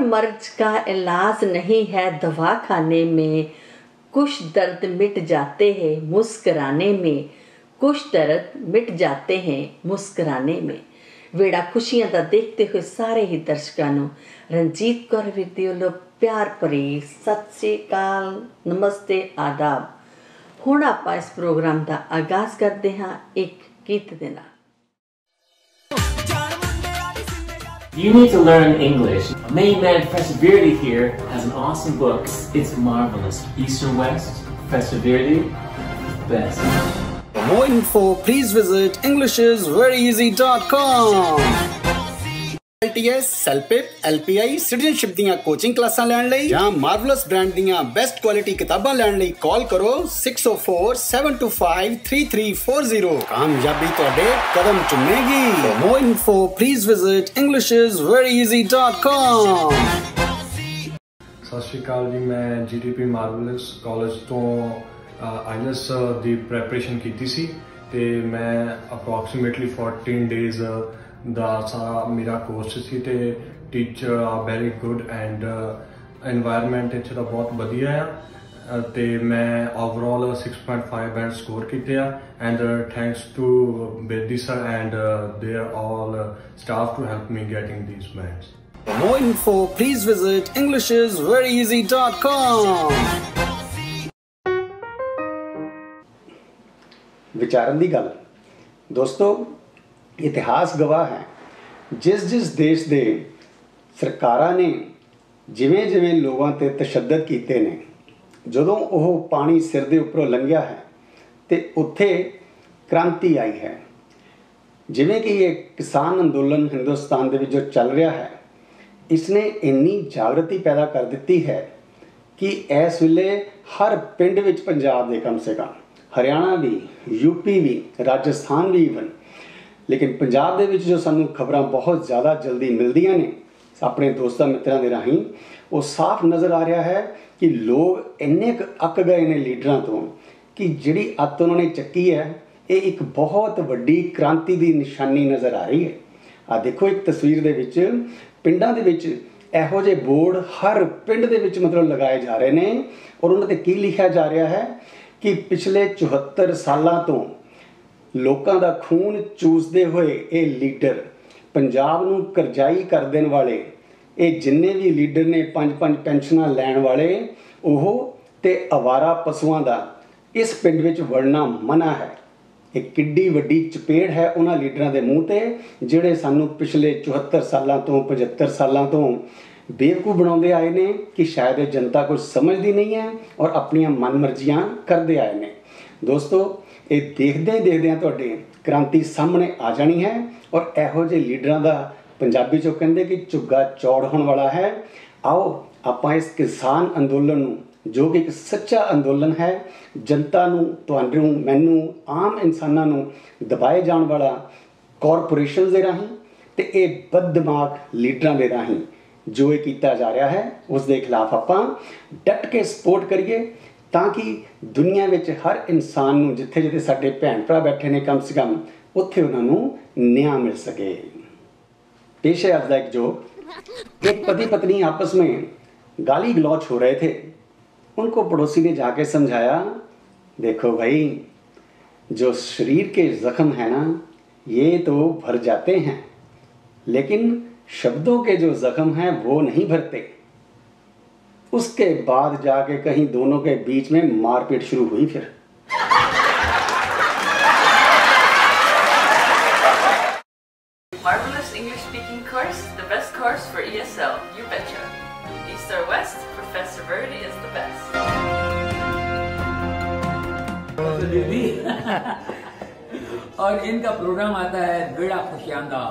मर्ज का इलाज नहीं है दवाखाने में, कुछ दर्द मिट जाते हैं मुस्कराने में, कुछ दर्द मिट जाते हैं मुस्कराने में। वेड़ा खुशियां दा देखते हुए सारे ही दर्शकों ਨੂੰ रंजीत कौर ਵੀਰ ਦੀ ਵੱਲੋਂ प्यार भरी सत श्री अकाल, नमस्ते, आदाब। ਹੁਣ ਆਪਾਂ ਇਸ ਪ੍ਰੋਗਰਾਮ ਦਾ ਆਗਾਜ਼ ਕਰਦੇ ਹਾਂ ਇੱਕ ਗੀਤ ਦੇ ਨਾਲ। You need to learn English. Main man Professor Beardy here has an awesome book. It's marvelous. East or West, Professor Beardy, best. For more info, please visit englishisveryeasy.com. IELTS, CELPIP, LPI, citizenship ਦੀਆਂ coaching ਕਲਾਸਾਂ ਲੈਣ ਲਈ ਜਾਂ marvellous brand ਦੀਆਂ best quality ਕਿਤਾਬਾਂ ਲੈਣ ਲਈ ਕਾਲ ਕਰੋ 6047253340। ਕਾਮਯਾਬੀ ਤੁਹਾਡੇ ਕਦਮ ਚੁੰਮੇਗੀ। For more info, please visit englishisveryeasy.com। ਸਤਿ ਸ਼੍ਰੀ ਅਕਾਲ ਜੀ, ਮੈਂ GTP ਮਾਰਵਲਸ ਕਾਲਜ ਤੋਂ IELTS ਦੀ ਪ੍ਰੈਪਰੇਸ਼ਨ ਕੀਤੀ ਸੀ ਤੇ ਮੈਂ ਅਪਰੋਕਸੀਮੇਟਲੀ 14 ਡੇਜ਼ ਦਾ ਸਾਰਾ ਮੇਰਾ ਕੋਰਸ ਸੀ ਤੇ ਟੀਚਰ ਆ ਵੈਰੀ ਗੁੱਡ ਐਂਡ এনवायरमेंट ਇੱਥੇ ਦਾ ਬਹੁਤ ਵਧੀਆ ਆ ਤੇ ਮੈਂ ਓਵਰਆਲ 6.5 ਬੈਂਡ ਸਕੋਰ ਕੀਤੇ ਆ and thanks to Bedi sir and their all staff to help me getting these bands. For more info, please visit englishisveryeasy.com. ਵਿਚਾਰਨ ਦੀ ਗੱਲ ਦੋਸਤੋ, ਇਤਿਹਾਸ ਗਵਾਹ ਹੈ ਜਿਸ ਦੇਸ਼ ਦੇ ਸਰਕਾਰਾਂ ਨੇ ਜਿਵੇਂ ਲੋਕਾਂ ਤੇ ਤਸ਼ੱਦਦ ਕੀਤੇ ਨੇ, ਜਦੋਂ ਉਹ ਪਾਣੀ ਸਿਰ ਦੇ ਉੱਪਰੋਂ ਲੰਘਿਆ ਹੈ ਤੇ ਉੱਥੇ ਕ੍ਰਾਂਤੀ ਆਈ ਹੈ। ਜਿਵੇਂ ਕਿ ਇਹ ਕਿਸਾਨ ਅੰਦੋਲਨ ਹਿੰਦੁਸਤਾਨ ਦੇ ਵਿੱਚ ਜੋ ਚੱਲ ਰਿਹਾ ਹੈ, ਇਸਨੇ ਇੰਨੀ ਜਾਗਰਤੀ ਪੈਦਾ ਕਰ ਦਿੱਤੀ ਹੈ ਕਿ ਇਸ ਵੇਲੇ ਹਰ ਪਿੰਡ ਵਿੱਚ ਪੰਜਾਬ ਦੇ ਕਮ ਸੇ ਕਮ, ਹਰਿਆਣਾ ਵੀ, यूपी ਵੀ, ਰਾਜਸਥਾਨ ਵੀ ਈਵਨ, ਲੇਕਿਨ ਪੰਜਾਬ ਦੇ ਵਿੱਚ ਜੋ ਸਾਨੂੰ ਖਬਰਾਂ ਬਹੁਤ ਜ਼ਿਆਦਾ ਜਲਦੀ ਮਿਲਦੀਆਂ ਨੇ ਆਪਣੇ ਦੋਸਤਾਂ ਮਿੱਤਰਾਂ ਦੇ ਰਾਹੀਂ, ਉਹ ਸਾਫ਼ ਨਜ਼ਰ ਆ ਰਿਹਾ ਹੈ ਕਿ ਲੋਕ ਇੰਨੇ ਕੁ ਅੱਕ ਗਏ ਨੇ ਲੀਡਰਾਂ ਤੋਂ ਕਿ ਜਿਹੜੀ ਅੱਤ ਉਹਨਾਂ ਨੇ ਚੱਕੀ ਹੈ, ਇਹ ਇੱਕ ਬਹੁਤ ਵੱਡੀ ਕ੍ਰਾਂਤੀ ਦੀ ਨਿਸ਼ਾਨੀ ਨਜ਼ਰ ਆ ਰਹੀ ਹੈ। ਆ ਦੇਖੋ, ਇੱਕ ਤਸਵੀਰ ਦੇ ਵਿੱਚ ਪਿੰਡਾਂ ਦੇ ਵਿੱਚ ਇਹੋ ਜਿਹੇ ਬੋਰਡ ਹਰ ਪਿੰਡ ਦੇ ਵਿੱਚ ਮਤਲਬ ਲਗਾਏ ਜਾ ਰਹੇ ਨੇ ਔਰ ਉਹਨਾਂ 'ਤੇ ਕੀ ਲਿਖਿਆ ਜਾ ਰਿਹਾ ਹੈ ਕਿ ਪਿਛਲੇ 74 ਸਾਲਾਂ ਤੋਂ ਲੋਕਾਂ ਦਾ ਖੂਨ ਚੂਸਦੇ ਹੋਏ ਇਹ ਲੀਡਰ, ਪੰਜਾਬ ਨੂੰ ਕਰਜ਼ਾਈ ਕਰ ਦੇਣ ਵਾਲੇ ਇਹ ਜਿੰਨੇ ਵੀ ਲੀਡਰ ਨੇ 5-5 ਪੈਨਸ਼ਨਾਂ ਲੈਣ ਵਾਲੇ, ਉਹ ਤੇ ਅਵਾਰਾ ਪਸ਼ੂਆਂ ਦਾ ਇਸ ਪਿੰਡ ਵਿੱਚ ਵੜਨਾ ਮਨਾ ਹੈ। ਇਹ ਕਿੱਡੀ ਵੱਡੀ ਚਪੇੜ ਹੈ ਉਹਨਾਂ ਲੀਡਰਾਂ ਦੇ ਮੂੰਹ ਤੇ ਜਿਹੜੇ ਸਾਨੂੰ ਪਿਛਲੇ 74 ਸਾਲਾਂ ਤੋਂ 75 ਸਾਲਾਂ ਤੋਂ ਬੇਵਕੂਫ ਬਣਾਉਂਦੇ ਆਏ ਨੇ ਕਿ ਸ਼ਾਇਦ ਇਹ ਜਨਤਾ ਕੁਝ ਸਮਝਦੀ ਨਹੀਂ ਹੈ ਔਰ ਆਪਣੀਆਂ ਮਨਮਰਜ਼ੀਆਂ ਕਰਦੇ ਆਏ ਨੇ। ਦੋਸਤੋ, ਇਹ ਦੇਖਦਿਆਂ ਤੁਹਾਡੇ ਕ੍ਰਾਂਤੀ ਸਾਹਮਣੇ ਆ ਜਾਣੀ ਹੈ ਔਰ ਇਹੋ ਜਿਹੇ ਲੀਡਰਾਂ ਦਾ ਪੰਜਾਬੀ 'ਚੋਂ ਕਹਿੰਦੇ ਕਿ ਝੁੱਗਾ ਚੌੜ ਹੋਣ ਵਾਲਾ ਹੈ। ਆਓ ਆਪਾਂ ਇਸ ਕਿਸਾਨ ਅੰਦੋਲਨ ਨੂੰ, ਜੋ ਕਿ ਇੱਕ ਸੱਚਾ ਅੰਦੋਲਨ ਹੈ, ਜਨਤਾ ਨੂੰ, ਤੁਹਾਨੂੰ, ਮੈਨੂੰ, ਆਮ ਇਨਸਾਨਾਂ ਨੂੰ ਦਬਾਏ ਜਾਣ ਵਾਲਾ ਕਾਰਪੋਰੇਸ਼ਨ ਦੇ ਰਾਹੀਂ ਤੇ ਇਹ ਬਦਦਿਮਾਗ ਲੀਡਰਾਂ ਦੇ ਰਾਹੀਂ ਜੋ ਇਹ ਕੀਤਾ ਜਾ ਰਿਹਾ ਹੈ, ਉਸ ਦੇ ਖਿਲਾਫ ਆਪਾਂ ਡਟ ਕੇ ਸਪੋਰਟ ਕਰੀਏ ਤਾਂ ਕਿ ਦੁਨੀਆ ਵਿੱਚ ਹਰ ਇਨਸਾਨ ਨੂੰ, ਜਿੱਥੇ ਸਾਡੇ ਭੈਣ ਭਰਾ ਬੈਠੇ ਨੇ, ਕਮ ਸੇ ਕਮ ਉੱਥੇ ਉਹਨਾਂ ਨੂੰ ਨਿਆਂ ਮਿਲ सके। पेश है आज का एक जोक। एक पति पत्नी आपस में गाली गलौच हो रहे थे। उनको पड़ोसी ने जाके समझाया, देखो भाई, जो शरीर के जख्म है ना, ये तो भर जाते हैं, लेकिन शब्दों के जो जख्म हैं वो नहीं भरते। उसके बाद जाके कहीं दोनों के बीच में मारपीट शुरू हुई। फिर Marvelous English speaking course, the best course for ESL, you betcha. East or West, Professor Beardy is the best. और इनका प्रोग्राम आता है बेड़ा खुशियांदा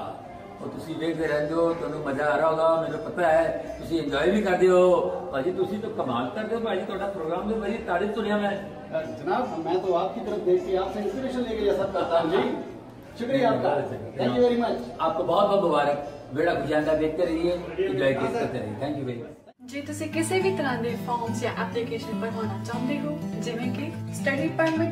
और तुसी देखते रहते हो, तुहानू मजा आ रहा होगा, मैंने पता है, तुसी एंजॉय भी करते हो। भाजी तुसी तो कमाल करते हो भाजी, ਤੁਹਾਡਾ प्रोग्राम तो बड़ी तारीफ सुनिया मैं। जनाब, मैं तो आपकी तरफ देख के आपसे इंस्पिरेशन लेके ये सब करता हूँ जी। शुक्रिया आपका, थैंक यू वेरी मच। आपको बहुत बहुत मुबारक। बेड़ा खुशियांदा देखते रहिए, एंजॉय करते रहिए। Thank you very much. ਜੇ ਤੁਸੀਂ ਕਿਸੇ ਵੀ ਤਰ੍ਹਾਂ ਦੇ ਫਾਰਮਸ ਜਾਂ ਐਪਲੀਕੇਸ਼ਨ ਭਰਵਾਉਣਾ ਚਾਹੁੰਦੇ ਹੋ, ਜਿਵੇਂ ਕਿ study permit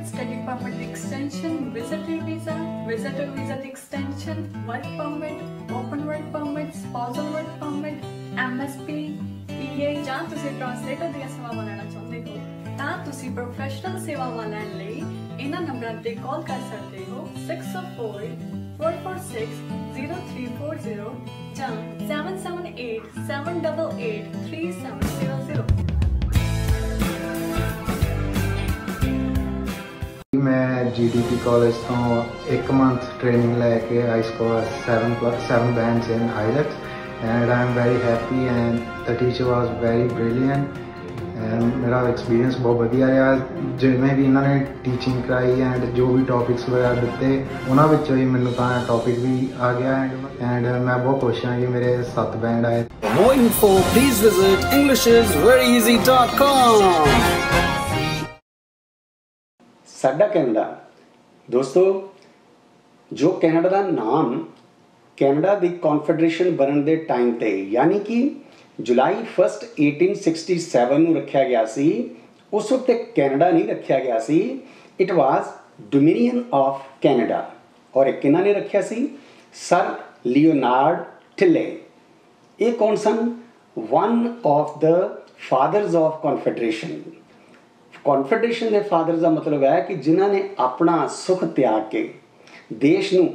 extension, visitor visa ਦੀ extension, work permit, open work permit, spousal work permit, MSP, PA ਜਾਂ ਤੁਸੀਂ ਟ੍ਰਾਂਸਲੇਟਰ ਦੀਆਂ ਸੇਵਾਵਾਂ ਲੈਣਾ ਚਾਹੁੰਦੇ ਹੋ ਤਾਂ ਤੁਸੀਂ ਪ੍ਰੋਫੈਸ਼ਨਲ ਸੇਵਾਵਾਂ ਲੈਣ ਲਈ ਇਹਨਾਂ ਨੰਬਰਾਂ ਤੇ ਕਾਲ ਕਰ ਸਕਦੇ ਹੋ 604-446-0340 ਜਾਂ 7787883700। मैं GDP कॉलेज तो 1 month ट्रेनिंग लैके I score 7 bands in IELTS and I am very happy and the teacher was very brilliant and मेरा एक्सपीरियंस बहुत वधिया रहा जिवें भी इन्होंने टीचिंग कराई एंड जो भी टॉपिक्स वगैरह दिते उन्होंने विचों ही मैनूं तां टॉपिक भी आ गया एंड मैं बहुत खुश हाँ कि मेरे 7 बैंड आए। For more info, please visit englishisveryeasy.com। ਸਾਡਾ ਕੈਨੇਡਾ ਦੋਸਤੋ, ਜੋ ਕੈਨੇਡਾ ਦਾ ਨਾਮ ਕੈਨੇਡਾ ਦੀ ਕਨਫੈਡਰੇਸ਼ਨ ਬਣਨ ਦੇ ਟਾਈਮ ਤੇ ਯਾਨੀ ਕਿ ਜੁਲਾਈ 1 1867 ਨੂੰ ਰੱਖਿਆ ਗਿਆ ਸੀ। ਉਸ ਵਕਤ ਕੈਨੇਡਾ ਨਹੀਂ ਰੱਖਿਆ ਗਿਆ ਸੀ, it was dominion of Canada. ਔਰ ਇਹ ਕਿਹਨਾਂ ਨੇ ਰੱਖਿਆ ਸੀ? Sir Leonard Tilley. ਇਹ ਕੌਣ ਸਨ? One of the fathers of confederation. Confederation ਦੇ ਫਾਦਰ ਦਾ ਮਤਲਬ ਹੈ ਕਿ ਜਿਨ੍ਹਾਂ ਨੇ ਆਪਣਾ ਸੁਖ ਤਿਆਗ ਕੇ ਦੇਸ਼ ਨੂੰ,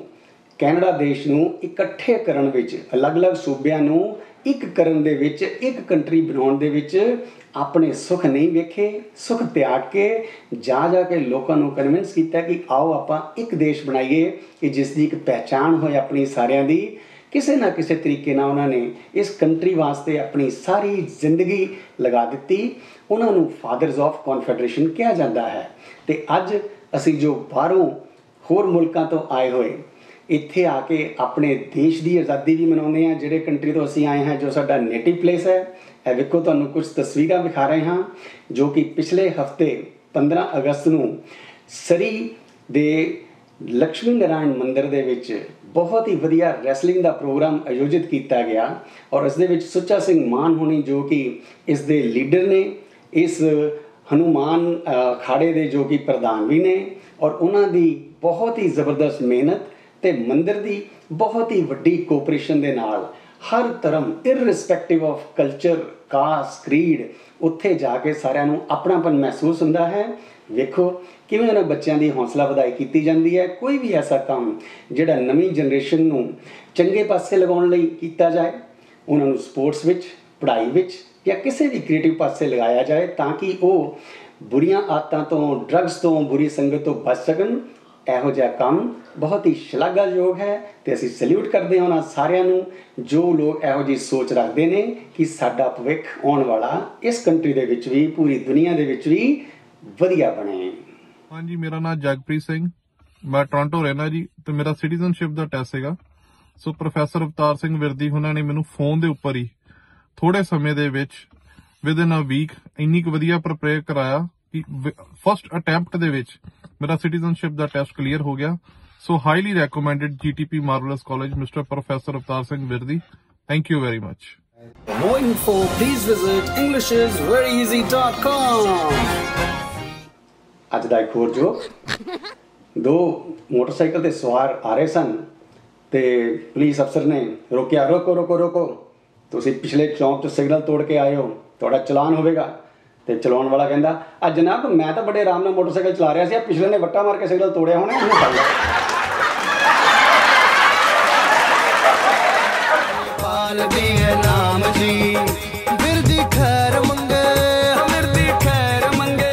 ਕੈਨੇਡਾ ਦੇਸ਼ ਨੂੰ ਇਕੱਠੇ ਕਰਨ ਵਿੱਚ, ਅਲੱਗ-ਅਲੱਗ ਸੂਬਿਆਂ ਨੂੰ ਇੱਕ ਕਰਨ ਦੇ ਵਿੱਚ, ਇੱਕ ਕੰਟਰੀ ਬਣਾਉਣ ਦੇ ਵਿੱਚ ਆਪਣੇ ਸੁਖ ਨਹੀਂ ਵੇਖੇ, ਸੁਖ ਤਿਆਗ ਕੇ ਜਾ ਕੇ ਲੋਕਾਂ ਨੂੰ ਕਨਵਿੰਸ ਕੀਤਾ ਕਿ ਆਓ ਆਪਾਂ ਇੱਕ ਦੇਸ਼ ਬਣਾਈਏ ਕਿ ਜਿਸ ਦੀ ਇੱਕ ਪਹਿਚਾਣ ਹੋਏ ਆਪਣੀ ਸਾਰਿਆਂ ਦੀ। ਕਿਸੇ ਨਾ ਕਿਸੇ ਤਰੀਕੇ ਨਾਲ ਉਹਨਾਂ ਨੇ ਇਸ ਕੰਟਰੀ ਵਾਸਤੇ ਆਪਣੀ ਸਾਰੀ ਜ਼ਿੰਦਗੀ ਲਗਾ ਦਿੱਤੀ। ਉਹਨਾਂ ਨੂੰ ਫਾਦਰਸ ਆਫ ਕਨਫੈਡਰੇਸ਼ਨ ਕਿਹਾ ਜਾਂਦਾ ਹੈ। ਤੇ ਅੱਜ ਅਸੀਂ ਜੋ ਬਾਹਰੋਂ ਹੋਰ ਮੁਲਕਾਂ ਤੋਂ ਆਏ ਹੋਏ ਇੱਥੇ ਆ ਕੇ ਆਪਣੇ ਦੇਸ਼ ਦੀ ਆਜ਼ਾਦੀ ਵੀ ਮਨਾਉਂਦੇ ਹਾਂ। ਜਿਹੜੇ ਕੰਟਰੀ ਤੋਂ ਅਸੀਂ ਆਏ ਹਾਂ, ਜੋ ਸਾਡਾ ਨੇਟਿਵ ਪਲੇਸ ਹੈ, ਇਹ ਵੇਖੋ ਤੁਹਾਨੂੰ ਕੁਝ ਤਸਵੀਰਾਂ ਵਿਖਾ ਰਹੇ ਹਾਂ ਜੋ ਕਿ ਪਿਛਲੇ ਹਫਤੇ 15 ਅਗਸਤ ਨੂੰ ਸਰੀ ਦੇ ਲక్ష్ਮੀ ਨਾਰਾਇਣ ਮੰਦਿਰ ਦੇ ਵਿੱਚ ਬਹੁਤ ਹੀ ਵਧੀਆ ਰੈਸਲਿੰਗ ਦਾ ਪ੍ਰੋਗਰਾਮ ਆਯੋਜਿਤ ਕੀਤਾ ਗਿਆ। ਔਰ ਇਸ ਦੇ ਵਿੱਚ ਸੁੱਚਾ ਸਿੰਘ ਮਾਨ ਹੋਣੀ ਜੋ ਕਿ ਇਸ ਦੇ ਲੀਡਰ ਨੇ, ਇਸ ਹਨੂਮਾਨ ਅਖਾੜੇ ਦੇ ਜੋ ਕਿ ਪ੍ਰਧਾਨ ਵੀ ਨੇ, ਔਰ ਉਹਨਾਂ ਦੀ ਬਹੁਤ ਹੀ ਜ਼ਬਰਦਸਤ ਮਿਹਨਤ ਤੇ ਮੰਦਿਰ ਦੀ ਬਹੁਤ ਹੀ ਵੱਡੀ ਕੋਆਪਰੇਸ਼ਨ ਦੇ ਨਾਲ ਹਰ ਧਰਮ irrespective of culture, caste, creed ਉੱਥੇ ਜਾ ਕੇ ਸਾਰਿਆਂ ਨੂੰ ਆਪਣਾਪਨ ਮਹਿਸੂਸ ਹੁੰਦਾ ਹੈ। ਵੇਖੋ ਕਿਵੇਂ ਉਹਨਾਂ ਬੱਚਿਆਂ ਦੀ ਹੌਸਲਾ ਵਧਾਈ ਕੀਤੀ ਜਾਂਦੀ ਹੈ। ਕੋਈ ਵੀ ਐਸਾ ਕੰਮ ਜਿਹੜਾ ਨਵੀਂ ਜਨਰੇਸ਼ਨ ਨੂੰ ਚੰਗੇ ਪਾਸੇ ਲਗਾਉਣ ਲਈ ਕੀਤਾ ਜਾਏ, ਉਹਨਾਂ ਨੂੰ ਸਪੋਰਟਸ ਵਿੱਚ, ਪੜ੍ਹਾਈ ਵਿੱਚ ਜਾਂ ਕਿਸੇ ਵੀ ਕ੍ਰੀਏਟਿਵ ਪਾਸੇ ਲਗਾਇਆ ਜਾਏ ਤਾਂ ਕਿ ਉਹ ਬੁਰੀਆਂ ਆਦਤਾਂ ਤੋਂ, ਡਰੱਗਸ ਤੋਂ, ਬੁਰੀ ਸੰਗਤ ਤੋਂ ਬਚ ਸਕਣ। ਇਹੋ ਜਿਹਾ ਕੰਮ ਬਹੁਤ ਹੀ ਸ਼ਲਾਘਾਯੋਗ ਹੈ ਤੇ ਅਸੀਂ ਸੈਲਿਊਟ ਕਰਦੇ ਹਾਂ ਉਹਨਾਂ ਸਾਰਿਆਂ ਨੂੰ ਜੋ ਲੋਕ ਇਹੋ ਜਿਹੀ ਸੋਚ ਰੱਖਦੇ ਨੇ ਕਿ ਸਾਡਾ ਭਵਿੱਖ ਆਉਣ ਵਾਲਾ ਇਸ ਕੰਟਰੀ ਦੇ ਵਿੱਚ ਵੀ, ਪੂਰੀ ਦੁਨੀਆ ਦੇ ਵਿੱਚ ਵੀ ਵਧੀਆ ਬਣੇ। ਹਾਂਜੀ, ਮੇਰਾ ਨਾਮ ਜਗਪ੍ਰੀਤ ਸਿੰਘ, ਮੈਂ ਟੋਰਾਂਟੋ ਰਹਿਣਾ ਜੀ ਤੇ ਮੇਰਾ ਸਿਟੀਜ਼ਨਸ਼ਿਪ ਦਾ ਟੈਸਟ ਹੈਗਾ। ਸੋ ਪ੍ਰੋਫੈਸਰ ਅਵਤਾਰ ਸਿੰਘ ਵਿਰਦੀ ਉਹਨਾਂ ਨੇ ਮੈਨੂੰ ਫੋਨ ਦੇ ਉੱਪਰ ਹੀ ਥੋੜੇ ਸਮੇਂ ਦੇ ਵਿੱਚ ਵਿਦਿਨ ਅ ਵੀਕ ਇੰਨੀ ਕੁ ਵਧੀਆ ਪ੍ਰਪੇਅਰ ਕਰਾਇਆ ਕਿ ਫਸਟ ਅਟੈਂਪਟ ਦੇ ਵਿੱਚ ਮੇਰਾ ਸਿਟੀਜ਼ਨਸ਼ਿਪ ਦਾ ਟੈਸਟ ਕਲੀਅਰ ਹੋ ਗਿਆ। So highly recommended GTP marvelous college, mister professor Avtar Singh Virdi. Thank you very much. For more info, please visit englishisveryeasy.com। ਅੱਜ ਦਾ ਇੱਕ ਹੋਰ ਜੋਕ। 2 ਮੋਟਰਸਾਈਕਲ ਤੇ ਸਵਾਰ ਆ ਰਹੇ ਸਨ ਤੇ ਪੁਲਿਸ ਅਫਸਰ ਨੇ ਰੋਕਿਆ, ਰੋਕੋ ਰੋਕੋ ਰੋਕੋ, ਤੁਸੀਂ ਪਿਛਲੇ ਚੌਂਕ 'ਚ ਸਿਗਨਲ ਤੋੜ ਕੇ ਆਏ ਹੋ, ਤੁਹਾਡਾ ਚਲਾਨ ਹੋਵੇਗਾ। ਤੇ ਚਲਾਉਣ ਵਾਲਾ ਕਹਿੰਦਾ, ਆ ਜਨਾਬ ਮੈਂ ਤਾਂ ਬੜੇ ਆਰਾਮ ਨਾਲ ਮੋਟਰਸਾਈਕਲ ਚਲਾ ਰਿਹਾ ਸੀ, ਆ ਪਿਛਲੇ ਨੇ ਵੱਟਾ ਮਾਰ ਕੇ ਸਿਗਨਲ ਤੋੜਿਆ ਹੋਣਾ, ਇਹਨੂੰ ਫੜ ਲਿਆ। ਨਾਮ ਜੀ ਬਿਰਦੀ ਖੈਰ ਮੰਗੇ, ਬਿਰਦੀ ਖੈਰ ਮੰਗੇ,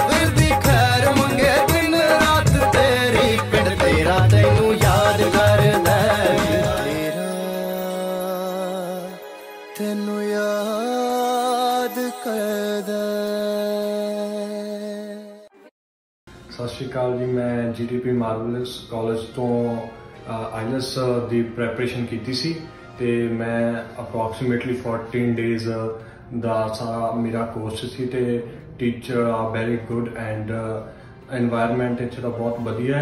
ਬਿਰਦੀ ਖੈਰ ਮੰਗੇ, ਦਿਨ ਰਾਤ ਤੇਰੀ ਪਿੰਡ ਤੇਰਾ ਤੈਨੂੰ ਯਾਦ ਕਰਦਾ, ਤੇਰਾ ਤੈਨੂੰ ਯਾਦ ਕਰਦਾ। ਸਤਿ ਸ਼੍ਰੀ ਅਕਾਲ ਜੀ, ਮੈਂ GTP ਮਾਰਵਲਸ ਕਾਲਜ ਤੋਂ IELTS ਦੀ ਪ੍ਰੈਪਰੇਸ਼ਨ ਕੀਤੀ ਸੀ ਤੇ ਮੈਂ ਅਪਰੋਕਸੀਮੇਟਲੀ 14 ਡੇਜ਼ ਦਾ ਸਾਰਾ ਮੇਰਾ ਕੋਰਸ ਸੀ ਤੇ ਟੀਚਰ ਆ ਵੈਰੀ ਗੁੱਡ ਐਂਡ এনवायरमेंट ਇੱਥੇ ਦਾ ਬਹੁਤ ਵਧੀਆ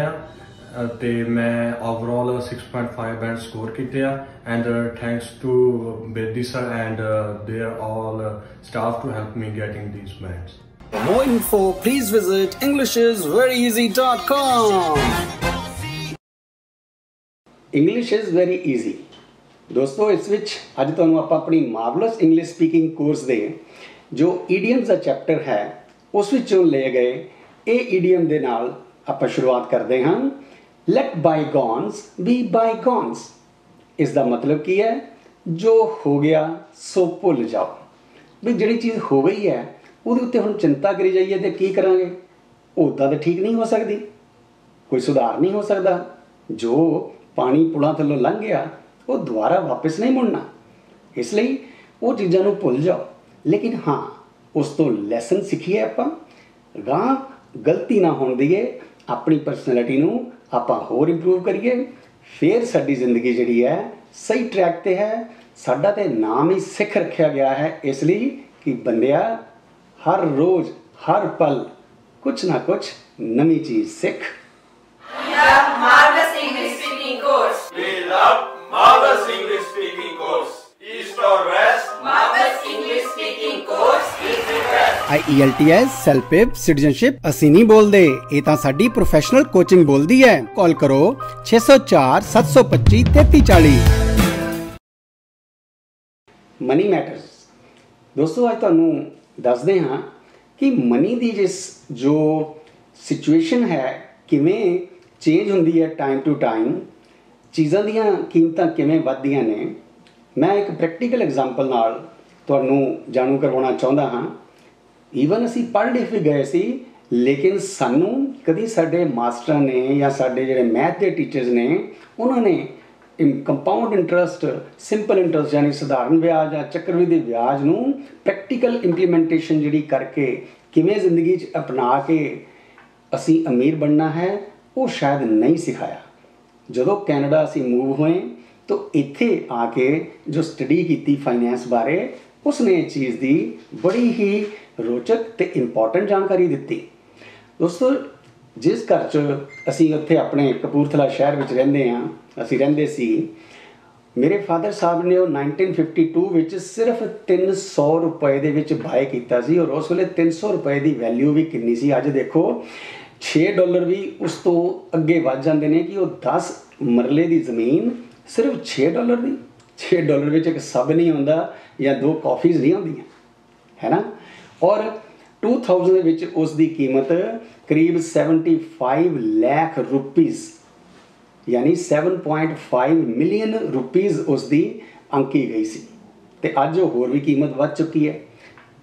ਆ ਤੇ ਮੈਂ ਓਵਰਆਲ 6.5 ਬੈਂਡ ਸਕੋਰ ਕੀਤੇ ਆ and thanks to Bedi sir and their all staff to help me getting these bands. For more info, please visit englishisveryeasy.com. English is very easy. ਦੋਸਤੋ ਇਸ ਵਿੱਚ ਅੱਜ ਤੁਹਾਨੂੰ ਆਪਾਂ ਆਪਣੀ ਮਾਰਵਲਸ ਇੰਗਲਿਸ਼ ਸਪੀਕਿੰਗ ਕੋਰਸ ਦੇ ਜੋ ਈਡੀਅਮਸ ਦਾ ਚੈਪਟਰ ਹੈ ਉਸ ਵਿੱਚੋਂ ਲਏ ਗਏ ਇਹ ਈਡੀਅਮ ਦੇ ਨਾਲ ਆਪਾਂ ਸ਼ੁਰੂਆਤ ਕਰਦੇ ਹਾਂ। Let bygones be bygones. ਇਸ ਦਾ ਮਤਲਬ ਕੀ ਹੈ? ਜੋ ਹੋ ਗਿਆ ਸੋ ਭੁੱਲ ਜਾਓ। ਵੀ ਜਿਹੜੀ ਚੀਜ਼ ਹੋ ਗਈ ਹੈ ਉਹਦੇ ਉੱਤੇ ਹੁਣ ਚਿੰਤਾ ਕਰੀ ਜਾਈਏ ਤੇ ਕੀ ਕਰਾਂਗੇ? ਉੱਦਾਂ ਤਾਂ ਠੀਕ ਨਹੀਂ ਹੋ ਸਕਦੀ, ਕੋਈ ਸੁਧਾਰ ਨਹੀਂ ਹੋ ਸਕਦਾ। ਜੋ ਪਾਣੀ ਪੁਲਾਂ ਥੱਲੋਂ ਲੰਘ ਗਿਆ ਉਹ ਦੁਬਾਰਾ ਵਾਪਸ ਨਹੀਂ ਮੁੜਨਾ, ਇਸ ਲਈ ਉਹ ਚੀਜ਼ਾਂ ਨੂੰ ਭੁੱਲ ਜਾਓ। ਲੇਕਿਨ ਹਾਂ, ਉਸ ਤੋਂ ਲੈਸਨ ਸਿੱਖੀਏ ਆਪਾਂ, ਗਾਂ ਗਲਤੀ ਨਾ ਹੋਣ ਦਈਏ, ਆਪਣੀ ਪਰਸਨੈਲਿਟੀ ਨੂੰ ਆਪਾਂ ਹੋਰ ਇੰਪਰੂਵ ਕਰੀਏ, ਫਿਰ ਸਾਡੀ ਜ਼ਿੰਦਗੀ ਜਿਹੜੀ ਹੈ ਸਹੀ ਟਰੈਕ ਤੇ ਹੈ। ਸਾਡਾ ਤੇ ਨਾਮ ਹੀ ਸਿੱਖ ਰੱਖਿਆ ਗਿਆ ਹੈ ਇਸ ਲਈ ਕਿ ਬੰਦਿਆ ਹਰ ਰੋਜ਼ ਹਰ ਪਲ ਕੁਛ ਨਾ ਕੁਛ ਨਵੀਂ ਚੀਜ਼ ਸਿੱਖ। We love Marvelous English Speaking Course. We love Marvelous English Speaking Course. East or West? Marvelous English Speaking Course is the best. IELTS, SELPIP, citizenship ਅਸੀਂ ਨਹੀਂ ਬੋਲਦੇ, ਇਹ ਤਾਂ ਸਾਡੀ ਪ੍ਰੋਫੈਸ਼ਨਲ ਕੋਚਿੰਗ ਬੋਲਦੀ ਹੈ। ਕਾਲ ਕਰੋ 604 725 3340। Money matters. ਦੋਸਤੋ ਅੱਜ ਤੁਹਾਨੂੰ ਦੱਸਦੇ ਹਾਂ ਕਿ ਮਨੀ ਦੀ ਜੋ ਸਿਚੁਏਸ਼ਨ ਹੈ ਕਿਵੇਂ ਚੇਂਜ ਹੁੰਦੀ ਹੈ ਟਾਈਮ ਟੂ ਟਾਈਮ, ਚੀਜ਼ਾਂ ਦੀਆਂ ਕੀਮਤਾਂ ਕਿਵੇਂ ਵੱਧਦੀਆਂ ਨੇ। ਮੈਂ ਇੱਕ ਪ੍ਰੈਕਟੀਕਲ ਐਗਜ਼ਾਮਪਲ ਨਾਲ ਤੁਹਾਨੂੰ ਜਾਣੂ ਕਰਵਾਉਣਾ ਚਾਹੁੰਦਾ ਹਾਂ। ਈਵਨ ਅਸੀਂ ਪੜ੍ਹ ਲਿਖ ਵੀ ਗਏ ਸੀ, ਲੇਕਿਨ ਸਾਨੂੰ ਕਦੀ ਸਾਡੇ ਮਾਸਟਰਾਂ ਨੇ ਜਾਂ ਸਾਡੇ ਜਿਹੜੇ ਮੈਥ ਦੇ ਟੀਚਰਸ ਨੇ ਉਹਨਾਂ ਨੇ ਕੰਪਾਊਂਡ ਇੰਟਰਸਟ, ਸਿੰਪਲ ਇੰਟਰਸਟ ਯਾਨੀ ਸਧਾਰਨ ਵਿਆਜ ਜਾਂ ਚੱਕਰਵ੍ਰਿੱਧੀ ਵਿਆਜ ਨੂੰ ਪ੍ਰੈਕਟੀਕਲ ਇੰਪਲੀਮੈਂਟੇਸ਼ਨ ਜਿਹੜੀ ਕਰਕੇ ਕਿਵੇਂ ਜ਼ਿੰਦਗੀ 'ਚ ਅਪਣਾ ਕੇ ਅਸੀਂ ਅਮੀਰ ਬਣਨਾ ਹੈ ਉਹ ਸ਼ਾਇਦ ਨਹੀਂ ਸਿਖਾਇਆ। ਜਦੋਂ ਕੈਨੇਡਾ ਅਸੀਂ ਮੂਵ ਹੋਏ ਤਾਂ ਇੱਥੇ ਆ ਕੇ ਜੋ ਸਟੱਡੀ ਕੀਤੀ ਫਾਈਨੈਂਸ ਬਾਰੇ, ਉਸਨੇ ਇਹ ਚੀਜ਼ ਦੀ ਬੜੀ ਹੀ ਰੋਚਕ ਤੇ ਇੰਪੋਰਟੈਂਟ ਜਾਣਕਾਰੀ ਦਿੱਤੀ। ਦੋਸਤੋ ਜਿਸ ਘਰ 'ਚ ਅਸੀਂ ਉੱਥੇ ਆਪਣੇ ਕਪੂਰਥਲਾ ਸ਼ਹਿਰ ਵਿੱਚ ਰਹਿੰਦੇ ਹਾਂ, ਅਸੀਂ ਰਹਿੰਦੇ ਸੀ, ਮੇਰੇ ਫਾਦਰ ਸਾਹਿਬ ਨੇ ਉਹ 1952 ਵਿੱਚ ਸਿਰਫ 300 ਰੁਪਏ ਦੇ ਵਿੱਚ ਬਾਏ ਕੀਤਾ ਸੀ। ਔਰ ਉਸ ਵੇਲੇ 300 ਰੁਪਏ ਦੀ ਵੈਲਿਊ ਵੀ ਕਿੰਨੀ ਸੀ। ਅੱਜ ਦੇਖੋ $6 ਵੀ ਉਸ ਤੋਂ ਅੱਗੇ ਵੱਧ ਜਾਂਦੇ ਨੇ ਕਿ ਉਹ 10 ਮਰਲੇ ਦੀ ਜ਼ਮੀਨ ਸਿਰਫ $6 ਦੀ। $6 ਵਿੱਚ ਇੱਕ ਸਬ ਨਹੀਂ ਆਉਂਦਾ ਜਾਂ 2 ਕੌਫੀਜ਼ ਨਹੀਂ ਆਉਂਦੀਆਂ, ਹੈ ਨਾ। ਔਰ 2000 ਦੇ ਵਿੱਚ ਉਸ ਦੀ ਕੀਮਤ ਕਰੀਬ 75 ਲੱਖ ਰੁਪੀਜ਼ ਯਾਨੀ 7.5 ਮਿਲੀਅਨ ਰੁਪੀਜ਼ ਉਸ ਦੀ ਅੰਕੀ ਗਈ ਸੀ, ਅਤੇ ਅੱਜ ਉਹ ਹੋਰ ਵੀ ਕੀਮਤ ਵੱਧ ਚੁੱਕੀ ਹੈ।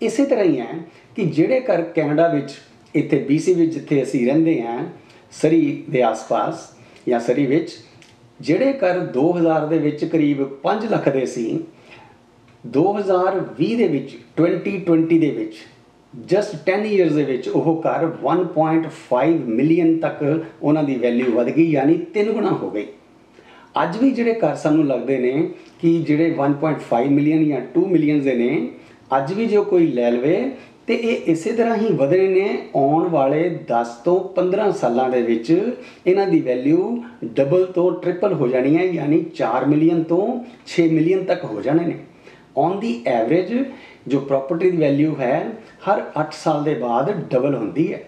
ਇਸੇ ਤਰ੍ਹਾਂ ਹੀ ਹੈ ਕਿ ਜਿਹੜੇ ਘਰ ਕੈਨੇਡਾ ਵਿੱਚ ਇੱਥੇ BC ਵਿੱਚ ਜਿੱਥੇ ਅਸੀਂ ਰਹਿੰਦੇ ਹਾਂ, ਸਰੀ ਦੇ ਆਸ-ਪਾਸ ਜਾਂ ਸਰੀ ਵਿੱਚ, ਜਿਹੜੇ ਘਰ 2000 ਦੇ ਵਿੱਚ ਕਰੀਬ 5 ਲੱਖ ਦੇ ਸੀ, 2020 ਦੇ ਵਿੱਚ 2020 ਦੇ ਵਿੱਚ ਜਸਟ 10 ਇਅਰਸ ਦੇ ਵਿੱਚ ਉਹ ਘਰ 1.5 ਮਿਲੀਅਨ ਤੱਕ ਉਹਨਾਂ ਦੀ ਵੈਲਿਊ ਵੱਧ ਗਈ, ਯਾਨੀ 3 ਗੁਣਾ ਹੋ ਗਈ। ਅੱਜ ਵੀ ਜਿਹੜੇ ਘਰ ਸਾਨੂੰ ਲੱਗਦੇ ਨੇ ਕਿ ਜਿਹੜੇ 1.5 ਮਿਲੀਅਨ ਜਾਂ 2 ਮਿਲੀਅਨ ਦੇ ਨੇ, ਅੱਜ ਵੀ ਜੋ ਕੋਈ ਲੈ ਲਵੇ ਤੇ ਇਹ ਇਸੇ ਤਰ੍ਹਾਂ ਹੀ ਵਧਣੇ ਨੇ। ਆਉਣ ਵਾਲੇ 10 ਤੋਂ 15 ਸਾਲਾਂ ਦੇ ਵਿੱਚ ਇਹਨਾਂ ਦੀ ਵੈਲਿਊ ਡਬਲ ਤੋਂ ਟ੍ਰਿਪਲ ਹੋ ਜਾਣੀ ਹੈ, ਯਾਨੀ 4 ਮਿਲੀਅਨ ਤੋਂ 6 ਮਿਲੀਅਨ ਤੱਕ ਹੋ ਜਾਣੇ ਨੇ। ਔਨ ਦੀ ਐਵਰੇਜ ਜੋ ਪ੍ਰੋਪਰਟੀ ਦੀ ਵੈਲਿਊ ਹੈ ਹਰ 8 ਸਾਲ ਦੇ ਬਾਅਦ ਡਬਲ ਹੁੰਦੀ ਹੈ।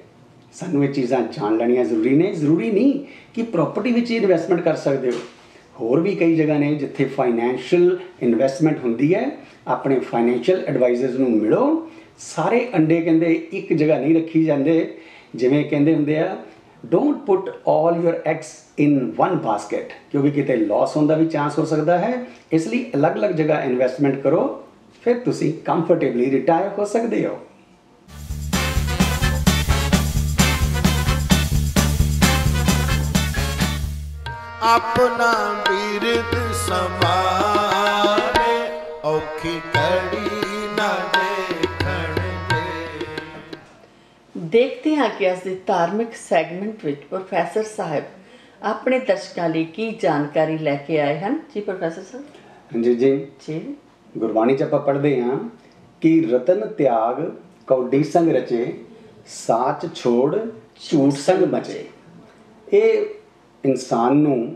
ਸਾਨੂੰ ਇਹ ਚੀਜ਼ਾਂ ਜਾਣ ਲੈਣੀਆਂ ਜ਼ਰੂਰੀ ਨੇ। ਜ਼ਰੂਰੀ ਨਹੀਂ ਕਿ ਪ੍ਰੋਪਰਟੀ ਵਿੱਚ ਹੀ ਇਨਵੈਸਟਮੈਂਟ ਕਰ ਸਕਦੇ ਹੋ, ਹੋਰ ਵੀ ਕਈ ਜਗ੍ਹਾ ਨੇ ਜਿੱਥੇ ਫਾਈਨੈਂਸ਼ੀਅਲ ਇਨਵੈਸਟਮੈਂਟ ਹੁੰਦੀ ਹੈ। ਆਪਣੇ ਫਾਈਨੈਂਸ਼ੀਅਲ ਐਡਵਾਈਜ਼ਰਸ ਨੂੰ ਮਿਲੋ। ਸਾਰੇ ਅੰਡੇ ਕਹਿੰਦੇ ਇੱਕ ਜਗ੍ਹਾ ਨਹੀਂ ਰੱਖੀ ਜਾਂਦੇ। ਜਿਵੇਂ ਕਹਿੰਦੇ ਹੁੰਦੇ ਆ, don't put all your eggs in one basket, ਕਿਉਂਕਿ ਕਿਤੇ ਲਾਸ ਹੋਣ ਦਾ ਵੀ ਚਾਂਸ ਹੋ ਸਕਦਾ ਹੈ। ਇਸ ਲਈ ਅਲੱਗ-ਅਲੱਗ ਜਗ੍ਹਾ ਇਨਵੈਸਟਮੈਂਟ ਕਰੋ, ਫਿਰ ਤੁਸੀਂ ਕੰਫਰਟੇਬਲੀ ਰਿਟਾਇਰ ਹੋ ਸਕਦੇ ਹੋ। ਆਪਣਾ ਬਿਰਦ ਸਮਾਰੇ ਔਖੀ ਘੜੀ ਨਾ ਦੇਖਣ ਦੇ। ਦੇਖਦੇ ਹਾਂ ਕਿ ਅੱਜ ਦੇ ਧਾਰਮਿਕ ਸੈਗਮੈਂਟ ਵਿੱਚ ਪ੍ਰੋਫੈਸਰ ਸਾਹਿਬ ਆਪਣੇ ਦਰਸ਼ਕਾਂ ਲਈ ਕੀ ਜਾਣਕਾਰੀ ਲੈ ਕੇ ਆਏ ਹਨ। ਜੀ ਪ੍ਰੋਫੈਸਰ ਸਾਹਿਬ। ਹਾਂਜੀ ਜੀ। ਗੁਰਬਾਣੀ 'ਚ ਆਪਾਂ ਪੜ੍ਹਦੇ ਹਾਂ ਕਿ ਰਤਨ ਤਿਆਗ ਕੌਡੀ ਸੰਗ ਰਚੇ, ਸਾਚ ਛੋੜ ਝੂਠ ਸੰਗ ਮਚੇ। ਇਹ ਇਨਸਾਨ ਨੂੰ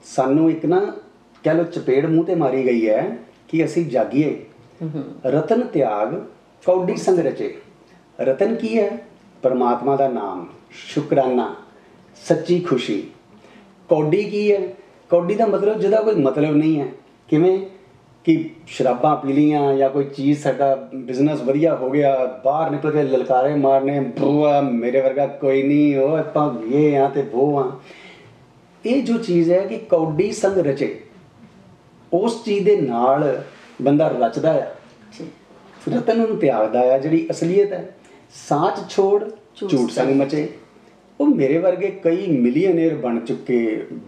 ਸਾਨੂੰ ਇੱਕ ਨਾ ਕਹਿ ਲਓ ਚਪੇੜ ਮੂੰਹ 'ਤੇ ਮਾਰੀ ਗਈ ਹੈ ਕਿ ਅਸੀਂ ਜਾਗੀਏ। ਰਤਨ ਤਿਆਗ ਕੌਡੀ ਸੰਗ ਰਚੇ। ਰਤਨ ਕੀ ਹੈ? ਪਰਮਾਤਮਾ ਦਾ ਨਾਮ, ਸ਼ੁਕਰਾਨਾ, ਸੱਚੀ ਖੁਸ਼ੀ। ਕੌਡੀ ਕੀ ਹੈ? ਕੌਡੀ ਦਾ ਮਤਲਬ ਜਿਹਦਾ ਕੋਈ ਮਤਲਬ ਨਹੀਂ ਹੈ, किवें कि शराबां पी लियां या कोई चीज़ साडा बिजनेस वधिया हो गया, बाहर निकल के ललकारे मारने, बुआ मेरे वर्गा कोई नहीं, हो आपां ये हाँ ते वो हाँ। ये जो चीज़ है कि कौडी संग रचे, उस चीज़ दे नाल बंदा रचदा है, रतन नूं त्यागदा है। जिहड़ी असलीयत है, साच छोड़ झूठ संग मचे। वो मेरे वर्गे कई मिलियनेयर बन चुके,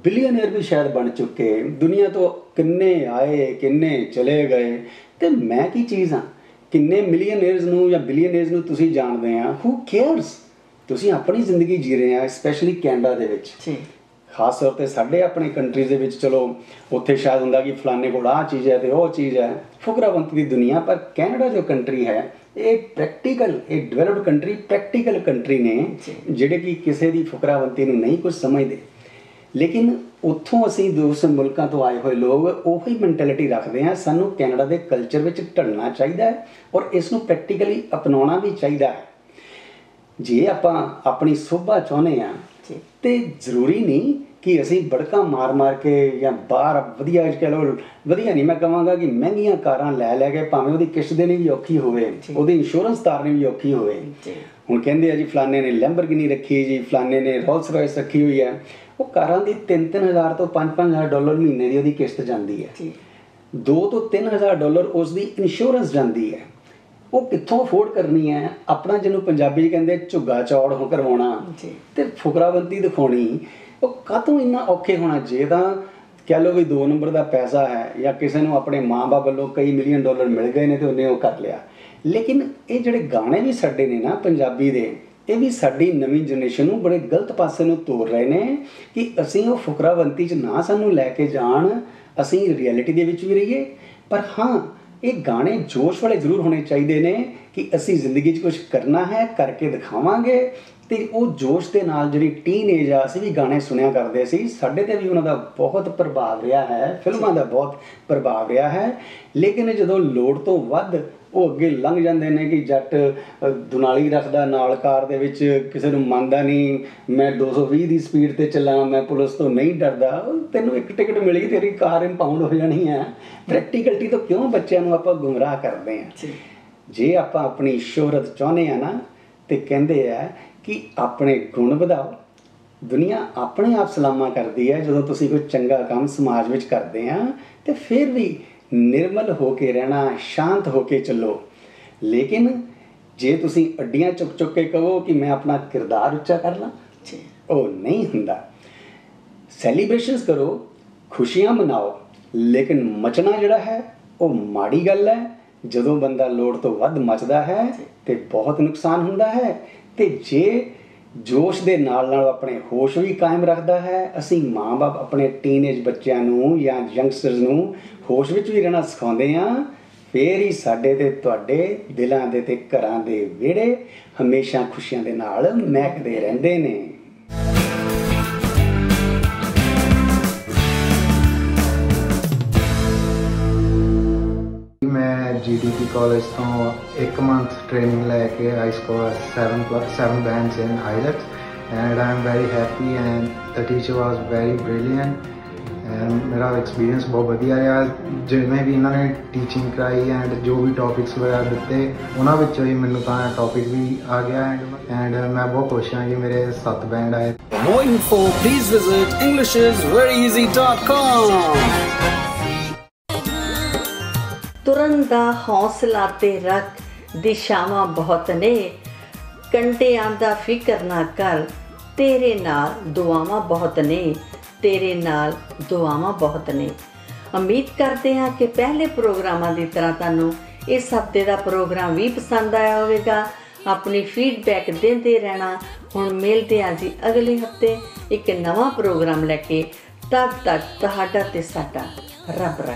बिलियनेयर भी शायद बन चुके, दुनिया तो किन्ने आए किन्ने चले गए, तो मैं की चीज़ हाँ? किन्ने मिलियनेयर्स नूं या बिलियनेयर्स नूं तुसीं जाणदे आ, हू केयर्स? तुसीं अपनी जिंदगी जी रहे हैं, स्पैशली कैनेडा दे विच, खास तौर पर साढ़े अपने कंट्रीज़ दे विच। चलो उत्थे शायद हुंदा कि फलाने कोल आ चीज़ है तो वह चीज़ है, फुकराबंती दी दुनिया। पर कैनेडा जो कंट्री है, ये प्रैक्टिकल, एक डिवेलप्ड कंट्री, प्रैक्टिकल कंट्री ने, जिहड़े कि किसी की फुकराबंती नूं नहीं कुछ समझते। लेकिन उत्थों असीं दूसरे मुल्कों तो आए हुए लोग उही मैंटेलिटी रखते हैं। सानूं कैनेडा के कल्चर विच ढलना चाहिए है और इसनूं प्रैक्टिकली अपनाउणा भी चाहिए है। जे आपां अपनी शोभा चाहुंदे आ तो जरूरी नहीं कि असी बड़का मार मार के या बाहर वधिया, कह लो वधिया नहीं मैं कहांगा कि महंगियां कारां लै के भावें उहदी किश्त देनी भी औखी होवे, उहदी इंश्योरेंस तारनी भी औखी होवे। हुण कहंदे आ जी फलाने ने लैंबरगिनी रखी, जी फलाने ने रोल्स रॉयस रखी हुई है। वो कारां दी 3-3 हज़ार तो 5-5 हज़ार डॉलर महीने की उहदी किश्त जांदी है, 2 तो 3 हज़ार डॉलर उसकी इंश्योरेंस जाती है। वो कित्थों अफोर्ड करनी है? अपना जिन्होंने पंजाबी कहते झुग्गा चौड़ हो करवाना तो फुकराबंती दिखानी, वो कातों इन्ना औखे होना? जे तां कह लो भी 2 नंबर का पैसा है या किसी को अपने माँ बाप वालों कई मिलियन डॉलर मिल गए ने तो उन्हें वो कर लिया। लेकिन ये जिहड़े गाने भी साडे ने ना पंजाबी दे, ये भी साडी नवीं जनरेशन नूं बड़े गलत पासे नूं तोड़ रहे ने कि असीं वो फुकराबंती च ना सानूं लैके जाण, असीं रियलिटी दे विच भी रहीए। पर हाँ, ये गाने जोश वाले जरूर होने चाहिए ने कि असी जिंदगी कुछ करना है, करके दिखावांगे। तो वो जोश के नाल जिहड़ी टीन एज आ, असी भी गाने सुनिया करते सी, साडे ते भी उन्हां दा बहुत प्रभाव रहा है, फिल्मां दा बहुत प्रभाव रहा है। लेकिन जदों लोड़ तो वध वो अगे लंघ जाते हैं कि जट दुनाली रखदा नाल कार दे विच, किसी नूं मंनदा नहीं, मैं 220 की स्पीड ते चलां, मैं पुलिस तो नहीं डरदा, तैनूं एक टिकट मिली तेरी कार इंपाउंड हो जानी है। प्रैक्टिकलिटी तो क्यों बच्चों नूं आपां गुमराह करते हैं? जे आपां अपनी शोहरत चाहुंदे आ ना, तो कहंदे आ कि अपने गुण वधाओ, दुनिया अपने आप सलामा करती है। जो तुसीं कोई चंगा काम समाज में करते हैं तो फिर भी निर्मल होके रहना, शांत होके चलो। लेकिन जे तुसीं अड्डियां चुक चुक के कहो कि मैं अपना किरदार उच्चा कर ला, वो नहीं हुंदा। सैलीब्रेशनस करो, खुशियां मनाओ, लेकिन मचना जिहड़ा है वो माड़ी गल है। जदों बंदा लोड़ तो वध मचदा है तो बहुत नुकसान हुंदा है। तो जे जोश दे नाल नाल अपने होश भी कायम रखता है, असी माँ बाप अपने टीनेज बच्चों नूं या यंगस्टर्स नूं होश विच भी रहना सिखाउंदे आ, फिर ही साडे ते तुहाडे दिलां दे ते घरां दे विहड़े हमेशा खुशियां दे नाल महकदे रहिंदे ने। मैं GDP कॉलेज तो 1 मंथ ट्रेनिंग लैके I score 7 bands in IELTS and I'm very happy and the teacher was very brilliant and मेरा एक्सपीरियंस बहुत वधिया रहा। जिन्हें भी इन्होंने टीचिंग कराई एंड जो भी टॉपिक्स वगैरह दिते उन्होंने विचों ही मैनूं तां टॉपिक भी आ गया एंड मैं बहुत खुश हाँ कि मेरे 7 बैंड आए। More info, please visit englishisveryeasy.com। तुरन दा हौसला ते रख, दिशावां बहुत ने, कंटियां दा फिकर ना कर, तेरे नाल दुआवां बहुत ने, तेरे नाल दुआवां बहुत ने। उम्मीद करते हैं कि पहले प्रोग्रामां की तरह तुहानूं इस हफ्ते का प्रोग्राम भी पसंद आया होगा। अपनी फीडबैक देते रहना। हुण मिलते हैं जी अगले हफ्ते एक नवा प्रोग्राम लैके। तब तक तुहाडा ते साडा रब रख।